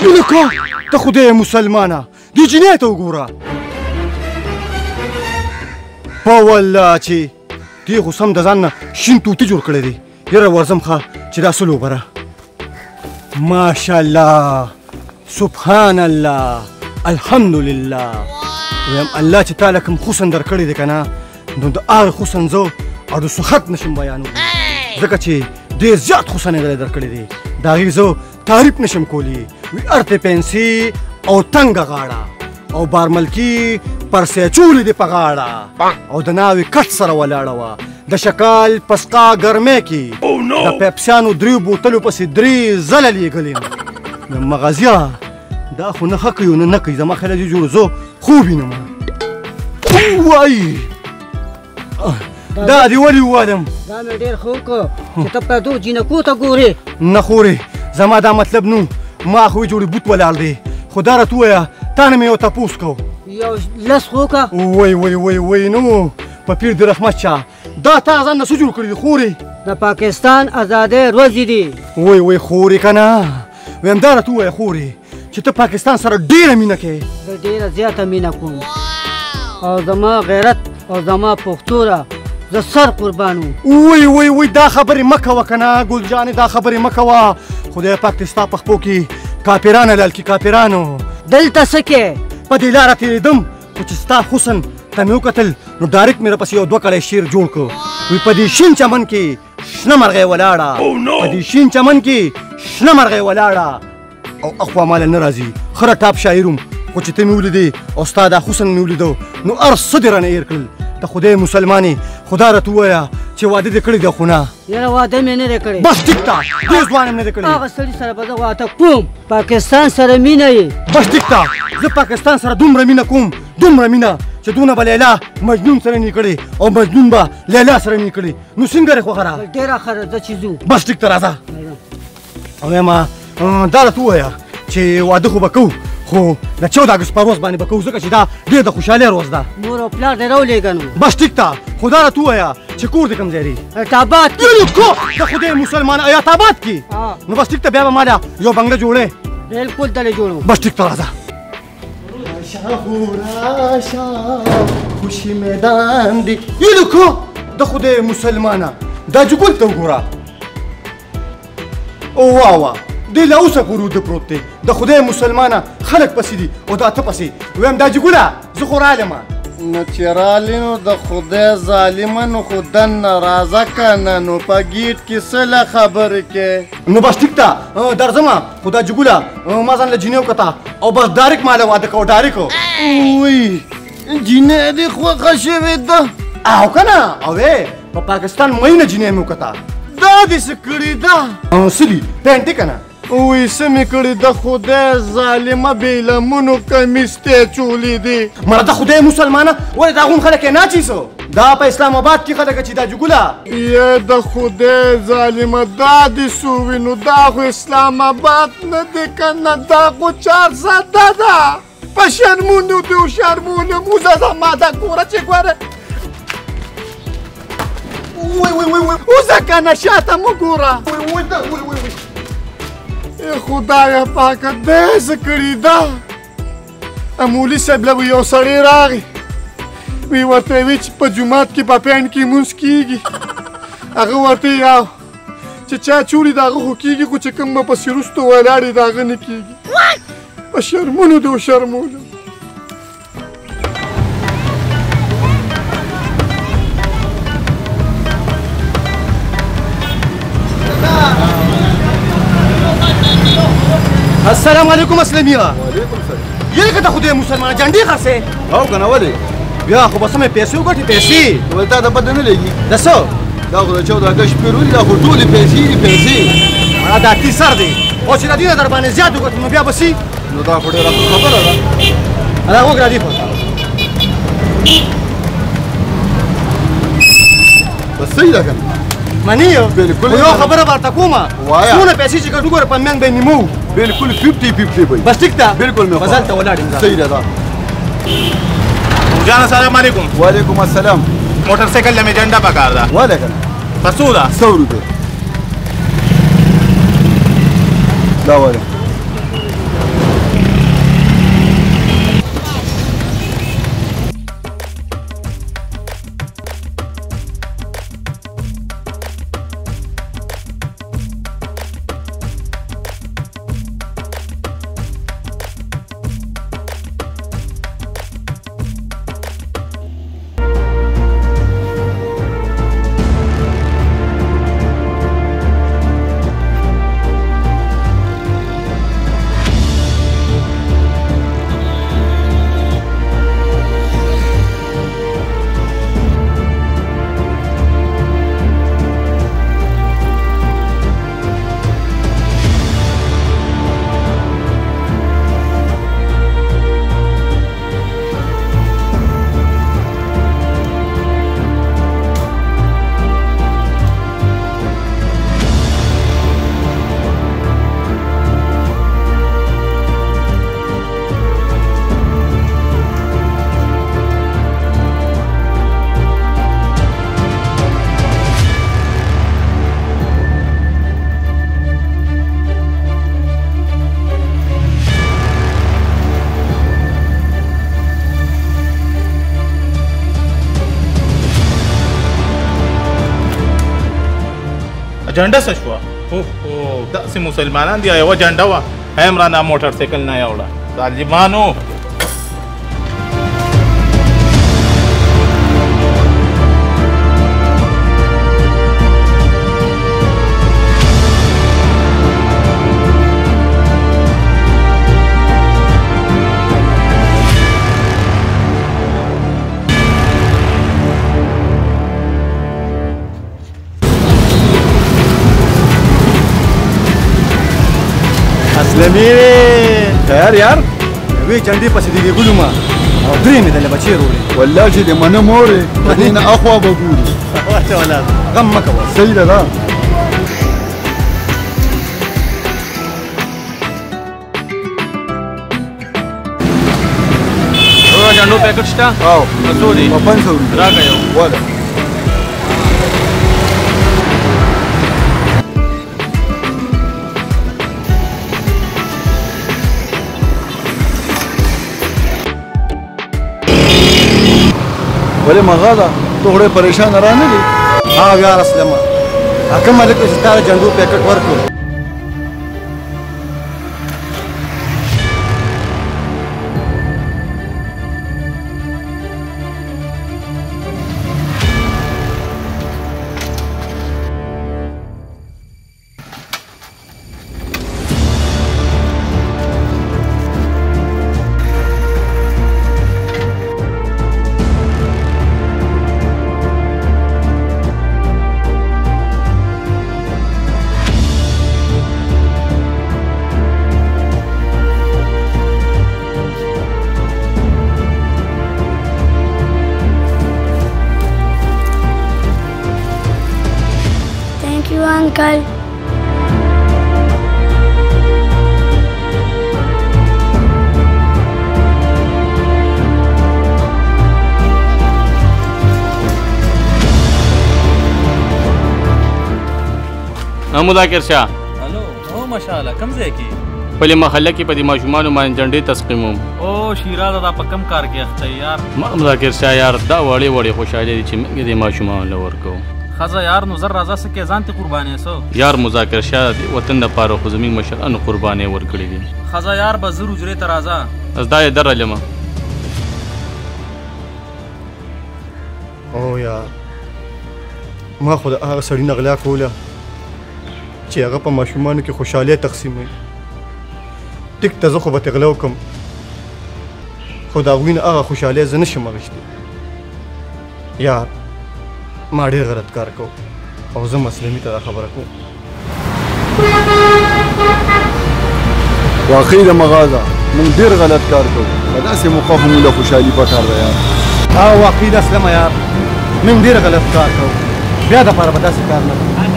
لکه ته خدای مسلمانه دې جینۍ ته وګوره په والله چې دې خو سم د ځان نه شین توتي جوړ کړی دی یاره ورځم ښه چې دا څه لوبه ده ماشاءالله سبحان الله الحمدلله ویم الله چې تا له کوم حسن درکړی دی که نه نو د هغې حسن زه او د سخت نشم بیانولی ځکه چې ډېر زیات حسن یې درکړی دی د هغې زه تعریف نشم کولی وی ارتې پنسي او تنګه غاړه او بارملکي پرسې چولې دې په غاړه او د ناوې کټ سره ولاړه وه د شکال پسقا ګرمۍ کې د پیپسیانو دریو بوتلو پسې 3 ځله لیږلې یم مغازیه دا خو نه ښه کوي نه نه کوي زما خیال دې جوړ زه خوب وینم وایي دا دې ولې ووایم دا مې ډېر ښه وکړو چې ته پردو جینکو ته ګورې نه خورې زما دا مطلب نو ما خو یې جوړې بوت ولاړ دی خو دا راته ووایه تا نه مې یو تپوس کو یو لس خو وکړه وای نو په پیر د رحمت شاه دا تا ځان نه څه جوړ کړي دي خورې د پاکستان ازادۍ ورځې دي وای خورې که نه ویم دا راته ووایه خورې چې ته پاکستان سره ډېره مینه کوې زه ډېره زیاته مینه کوم او زما غیرت او زما پښتو ده زه سر قربان وم وای دا خبرې مه کوه که نه ګل جانې دا خبرې مه کوه خدای پاک دې ستا په خپو کې کاپیران حلال کړي کاپیرانو دلته څه کې په دې لاره تېرېدم خو چې ستا حسن ته مې وکتل نو ډایرکټ مې راپسې یو 2 کلی شعر جوړ کړ وی په دې شین چمن کې شنه مرغۍ ولاړه په دې شین چمن کې شنه مرغۍ ولاړه او اخوا ماله نه راځي خره ټاپ شاعر وم خو چې ته مې ولیدې او ستا دا حسن مې ولیدو نو هر څه دې رانه هېر کړل ته خدای مسلمانې خدا راته ووایه چې واده دې کړی دی خو نه یاره واده مې نه دی کړی بس ټیک ته ډېر ځوان هم نه دی کړی هغه سړي سره به زه واده کوم پاکستان سره مینه یې بس ټیک ته زه پاکستان سره دومره مینه کوم دومره مینه چې دونه به لیلا مجنون سره نه کړي او مجنون به لیلا سره نه کړي نو څنګه دی خوښه ډېره ښه ده ځه چې ځو بس ټیک ته راځه او وایم دا راته ووایه چې واده خو به کوو خو د 14 اګست په ورځ باندې به کوو ځکه چې دا ډېر د خوشحالۍ ورځ ده مور او پلار دې راولېږه نو بس ټیک ته خو دا راته ووایه چې کور دې کوم ځای دی ایټاباد د خدای مسلمان ایټاباد کې نو بس ټیک ته بیا به ما له یو بنګله جوړې بلکل دلې جوړو بس ټیک ته راځه خوشي میدان دی یلکو د خدای مسلمانه دا جګول ته وګوره او واه دی له اوسه پورې وده پروت دی د خدای مسلمانه خلک پسې دي او دا ته پسې ویم دا جګوله زه خو رالمه نو چې رالې نو د خدای ظالمه نو خو دننه راځه که نه نو په ګیټ کې څه له خبرې کې نو بس ټیک ته درځمه خو دا جګوله ما ځان له جینۍ وکته او بس ډایرکټ ما له واده کوه ډایرکټ وی جینۍ دې خوښه شوې ده او که نه اوې په پاکستان مینه جینۍ مې وکته دا دې څه کړې ده څه دي پینټې که نه وی څه مې کړې د خدای ظالمه بې لمنو کمیس ته چولې دي مړه د خدای مسلمانه ولې دا غوم خلک یې ناچیسو دا په اسلام آباد کې خلک چې دا جګوله یې د خدای ظالمه دا دې څه وینو دا خو اسلام آباد نه دی که نه دا خو 400 ده په شرمونو دې و شرمونو موزه زما د کوره چې ګوره اوزه که نه شاته مو ګوره خدایا پاکه دې څه کړي ده مولي صاحب له یو سړی راغی وی ورته وی چې په جومات کې په پینټ کې لمونځ کېږي هغه ورته یو چې چا چولي د هغه خو کېږي خو چې کوم به پسې وروسته ولاړ یې د هغه نه کېږي په شرمونو دې وشرمولو السلام علیکم اسلامیا وعلیکم سلام یې که د خدای مسلمانه جنډې خرڅې او که نه ولې بیا خو به سمې پیسې وګټې پیسې ولې تا ته پته نه لګي د څه دا خو د 14 اګست شپې ورځې دا خو ټولې پیسې دي پیسې مړه دا تی سر دی او چې د دې نه در باندې زیات وګټو نو بیا به سي نو دا خو ډېره ښه خبره ده دا وګوره دې په بس صحیح ده که نه منی یو بالکل یو خبره ورته کومه وایه څونه پیسې چې ګټو ګوره په میان به نیمو بالکل 50-50 به بس ټیک ده بالکل مې مزل ته ولاړ یم صحیح ده دا جان السلام علیکم وعلیکم السلام موټر سایکل له مې جنډه پکار ده وله که نه په څو ده 100 روپۍ دا وله جنډه څه شوه اوهو داسې مسلمانان دي یوه جنډه وه هم رانه موټر سایکل نه یوړه ظالمانو اسلمي تیار یار وی چندې پسې دی ګلو ما او درې مې دلته بچي وروړي والله چې د منه مورې مدینه اخوا به ګورو واته ولا غم مه کوه صحیح ده دا جنډو پیکټ شته او څو دي په 500 روپۍ راکړه یو واله ولې مغاله ته خو ډېر پریشان را نه دي ها یار اسلمه کوم ملک چې تا جنډو پیکټ ورکړو Uncle. مذاکر شاه الو او ماشاءالله کم ځای کې خپلې محله کې په دې ماشومانو باندې جنډې تسقیموم او شیراز دا په کم کار کې اخته یار ما مذاکر شاه یار دا وړې وړې خوشحالي دي چې موږ دې ماشومانو له ورکوو خزه یار نو زر راځه سکه ځان ته قربانې سو یار مذاکر شاه د وطن لپاره خو زموږ مشرانو قربانۍ ورکړي دي خزه یار به زر اجرې ته راځه از دا یې درلمه او یار ما خو د هغه سړي نه غلا کوله چې هغه په ماشومانو کې خوشحالي تقسیموي ټیک ته زه خو به تغلا وکړم خو د هغوی نه هغه خوشحالي زه نشم اخیستی یار ما ډېر غلط کار کو او زه مسلمي ته دا خبره کوم واقعي د مغازه موږ ډېر غلط کار کوو په داسې موقع خو موږ له خوشحالي پکار ده یار او واقعي د اسلمه یار موږ ډېر غلط کار کوو بیا دپاره به داسې کار نه کوو